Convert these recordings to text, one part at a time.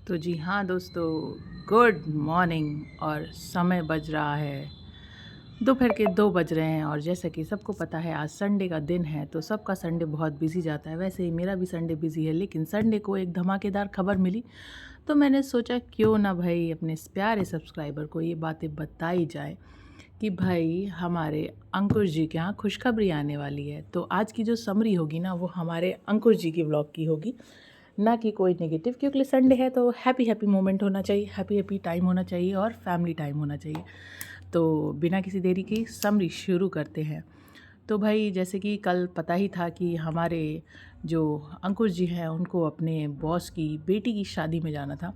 तो जी हाँ दोस्तों, गुड मॉर्निंग। और समय बज रहा है दोपहर के 2 बज रहे हैं। और जैसा कि सबको पता है आज संडे का दिन है, तो सबका संडे बहुत बिजी जाता है। वैसे ही मेरा भी संडे बिजी है, लेकिन संडे को एक धमाकेदार खबर मिली, तो मैंने सोचा क्यों ना भाई अपने प्यारे सब्सक्राइबर को ये बातें बताई जाए कि भाई हमारे अंकुश जी के यहाँ खुशखबरी आने वाली है। तो आज की जो समरी होगी ना, वो हमारे अंकुश जी की व्लॉग की होगी, ना कि कोई नेगेटिव, क्योंकि संडे है तो हैप्पी हैप्पी मोमेंट होना चाहिए, हैप्पी हैप्पी टाइम होना चाहिए और फैमिली टाइम होना चाहिए। तो बिना किसी देरी की समरी शुरू करते हैं। तो भाई जैसे कि कल पता ही था कि हमारे जो अंकुश जी हैं उनको अपने बॉस की बेटी की शादी में जाना था,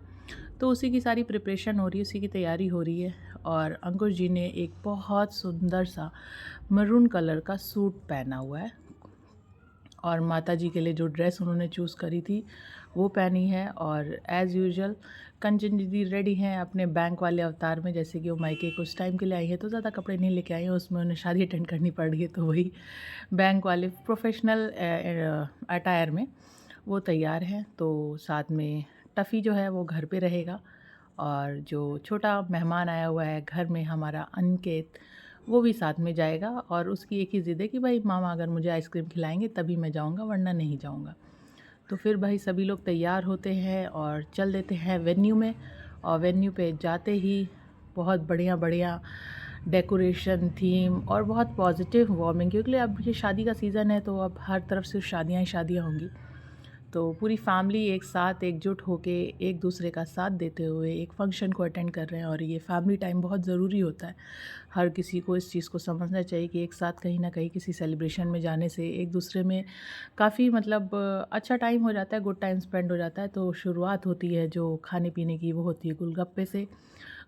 तो उसी की सारी प्रिपरेशन हो रही है, उसी की तैयारी हो रही है। और अंकुश जी ने एक बहुत सुंदर सा मरून कलर का सूट पहना हुआ है, और माता जी के लिए जो ड्रेस उन्होंने चूज़ करी थी वो पहनी है। और एज़ यूजुअल कंचन दीदी रेडी हैं अपने बैंक वाले अवतार में, जैसे कि वो मायके कुछ टाइम के लिए आई है तो ज़्यादा कपड़े नहीं लेके आई हैं, उसमें उन्हें शादी अटेंड करनी पड़ रही है, तो वही बैंक वाले प्रोफेशनल अटायर में वो तैयार हैं। तो साथ में टफ़ी जो है वो घर पे रहेगा, और जो छोटा मेहमान आया हुआ है घर में हमारा अनिकेत, वो भी साथ में जाएगा। और उसकी एक ही ज़िद है कि भाई मामा अगर मुझे आइसक्रीम खिलाएंगे तभी मैं जाऊंगा, वरना नहीं जाऊंगा। तो फिर भाई सभी लोग तैयार होते हैं और चल देते हैं वेन्यू में। और वेन्यू पे जाते ही बहुत बढ़िया बढ़िया डेकोरेशन, थीम और बहुत पॉजिटिव वार्मिंग, क्योंकि अब ये शादी का सीज़न है तो अब हर तरफ से शादियाँ ही शादियाँ होंगी। तो पूरी फैमिली एक साथ एकजुट होके एक दूसरे का साथ देते हुए एक फ़ंक्शन को अटेंड कर रहे हैं। और ये फैमिली टाइम बहुत ज़रूरी होता है। हर किसी को इस चीज़ को समझना चाहिए कि एक साथ कहीं ना कहीं किसी सेलिब्रेशन में जाने से एक दूसरे में काफ़ी मतलब अच्छा टाइम हो जाता है, गुड टाइम स्पेंड हो जाता है। तो शुरुआत होती है जो खाने पीने की, वो होती है गोलगप्पे से।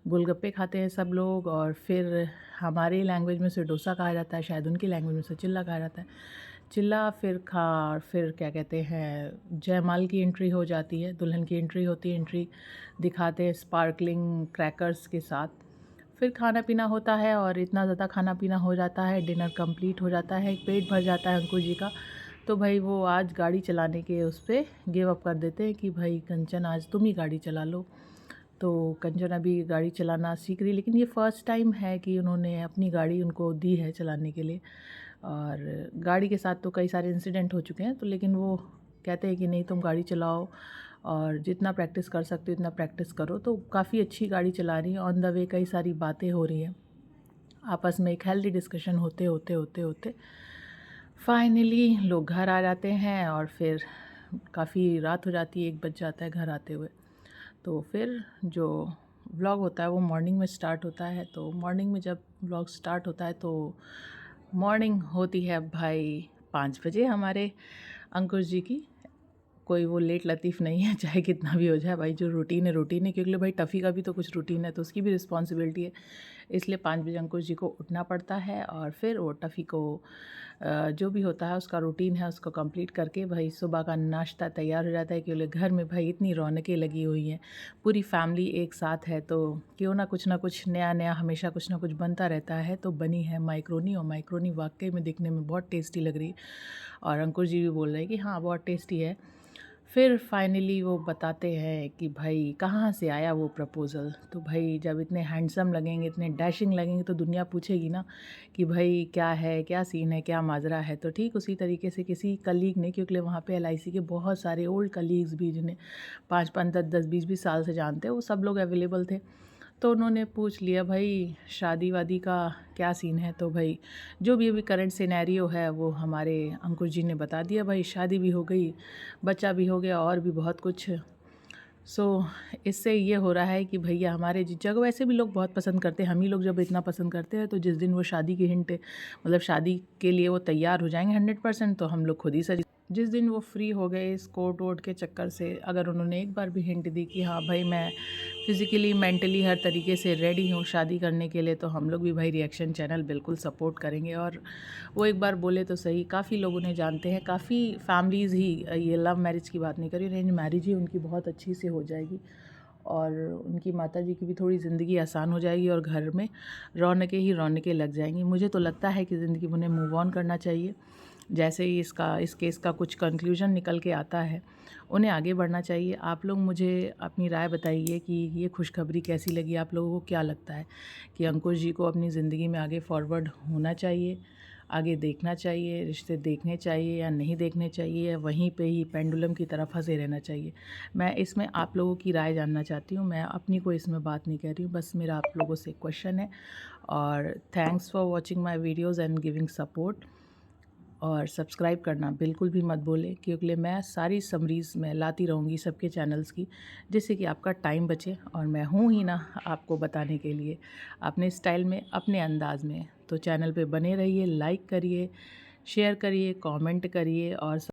गोलगप्पे खाते हैं सब लोग, और फिर हमारे लैंग्वेज में उसे डोसा कहा जाता है, शायद उनकी लैंग्वेज में उसे चिल्ला कहा जाता है। चिल्ला फिर क्या कहते हैं, जयमाल की एंट्री हो जाती है, दुल्हन की एंट्री होती है, एंट्री दिखाते हैं स्पार्कलिंग क्रैकर्स के साथ। फिर खाना पीना होता है, और इतना ज़्यादा खाना पीना हो जाता है, डिनर कंप्लीट हो जाता है, पेट भर जाता है अंकुश जी का। तो भाई वो आज गाड़ी चलाने के उस पर गिव अप कर देते हैं कि भाई कंचन आज तुम ही गाड़ी चला लो। तो कंचन अभी गाड़ी चलाना सीख रही, लेकिन ये फ़र्स्ट टाइम है कि उन्होंने अपनी गाड़ी उनको दी है चलाने के लिए। और गाड़ी के साथ तो कई सारे इंसिडेंट हो चुके हैं, तो लेकिन वो कहते हैं कि नहीं तुम गाड़ी चलाओ, और जितना प्रैक्टिस कर सकते हो इतना प्रैक्टिस करो। तो काफ़ी अच्छी गाड़ी चला रही है। ऑन द वे कई सारी बातें हो रही हैं, आपस में एक हेल्दी डिस्कशन होते होते होते होते फाइनली लोग घर आ जाते हैं। और फिर काफ़ी रात हो जाती है, 1 बज जाता है घर आते हुए। तो फिर जो व्लॉग होता है वो मॉर्निंग में स्टार्ट होता है। तो मॉर्निंग में जब व्लॉग स्टार्ट होता है तो मॉर्निंग होती है भाई 5 बजे हमारे अंकुश जी की। कोई वो लेट लतीफ़ नहीं है, चाहे कितना भी हो जाए भाई, जो रूटीन है रूटीन है, क्योंकि भाई टफ़ी का भी तो कुछ रूटीन है, तो उसकी भी रिस्पॉन्सिबिलिटी है। इसलिए 5 बजे अंकुश जी को उठना पड़ता है, और फिर वो टफ़ी को जो भी होता है उसका रूटीन है उसको कंप्लीट करके भाई सुबह का नाश्ता तैयार हो जाता है। क्योंकि घर में भाई इतनी रौनकें लगी हुई हैं, पूरी फैमिली एक साथ है, तो क्यों ना कुछ नया नया हमेशा कुछ ना कुछ बनता रहता है। तो बनी है माइक्रोनी, और माइक्रोनी वाकई में दिखने में बहुत टेस्टी लग रही है, और अंकुश जी भी बोल रहे हैं कि हाँ बहुत टेस्टी है। फिर फाइनली वो बताते हैं कि भाई कहाँ से आया वो प्रपोज़ल। तो भाई जब इतने हैंडसम लगेंगे, इतने डैशिंग लगेंगे, तो दुनिया पूछेगी ना कि भाई क्या है, क्या सीन है, क्या माजरा है। तो ठीक उसी तरीके से किसी कलीग ने, क्योंकि वहाँ पे एलआईसी के बहुत सारे ओल्ड कलीग्स भी, जिन्हें 5-5, 10-10, 20-20 साल से जानते हैं, वो सब लोग अवेलेबल थे। तो उन्होंने पूछ लिया भाई शादी वादी का क्या सीन है। तो भाई जो भी अभी करंट सिनेरियो है वो हमारे अंकुश जी ने बता दिया। भाई शादी भी हो गई, बच्चा भी हो गया, और भी बहुत कुछ। इससे ये हो रहा है कि भैया हमारे जीजा को वैसे भी लोग बहुत पसंद करते हैं, हम ही लोग जब इतना पसंद करते हैं, तो जिस दिन वो शादी की हिंट, मतलब शादी के लिए वो तैयार हो जाएंगे 100%, तो हम लोग खुद ही सज। जिस दिन वो फ्री हो गए इस कोट वोट के चक्कर से, अगर उन्होंने एक बार भी हिंट दी कि हाँ भाई मैं फिज़िकली मेंटली हर तरीके से रेडी हूँ शादी करने के लिए, तो हम लोग भी भाई रिएक्शन चैनल बिल्कुल सपोर्ट करेंगे। और वो एक बार बोले तो सही, काफ़ी लोग उन्हें जानते हैं, काफ़ी फैमिलीज़ ही, ये लव मैरिज की बात नहीं करी, अरेंज मैरिज ही उनकी बहुत अच्छी से हो जाएगी। और उनकी माता जी की भी थोड़ी ज़िंदगी आसान हो जाएगी, और घर में रौनकें ही रौनकें लग जाएंगी। मुझे तो लगता है कि ज़िंदगी में उन्हें मूव ऑन करना चाहिए, जैसे ही इस केस का कुछ कंक्लूजन निकल के आता है, उन्हें आगे बढ़ना चाहिए। आप लोग मुझे अपनी राय बताइए कि ये खुशखबरी कैसी लगी, आप लोगों को क्या लगता है कि अंकुश जी को अपनी ज़िंदगी में आगे फॉरवर्ड होना चाहिए, आगे देखना चाहिए, रिश्ते देखने चाहिए या नहीं देखने चाहिए, या वहीं पे ही पेंडुलम की तरह फंसे रहना चाहिए। मैं इसमें आप लोगों की राय जानना चाहती हूँ। मैं अपनी कोई इसमें बात नहीं कह रही हूँ, बस मेरा आप लोगों से क्वेश्चन है। और thanks for watching my videos and giving support. और सब्सक्राइब करना बिल्कुल भी मत भूलें, क्योंकि मैं सारी समरीज़ मैं लाती रहूँगी सबके चैनल्स की, जिससे कि आपका टाइम बचे। और मैं हूँ ही ना आपको बताने के लिए, अपने स्टाइल में, अपने अंदाज़ में। तो चैनल पे बने रहिए, लाइक करिए, शेयर करिए, कमेंट करिए और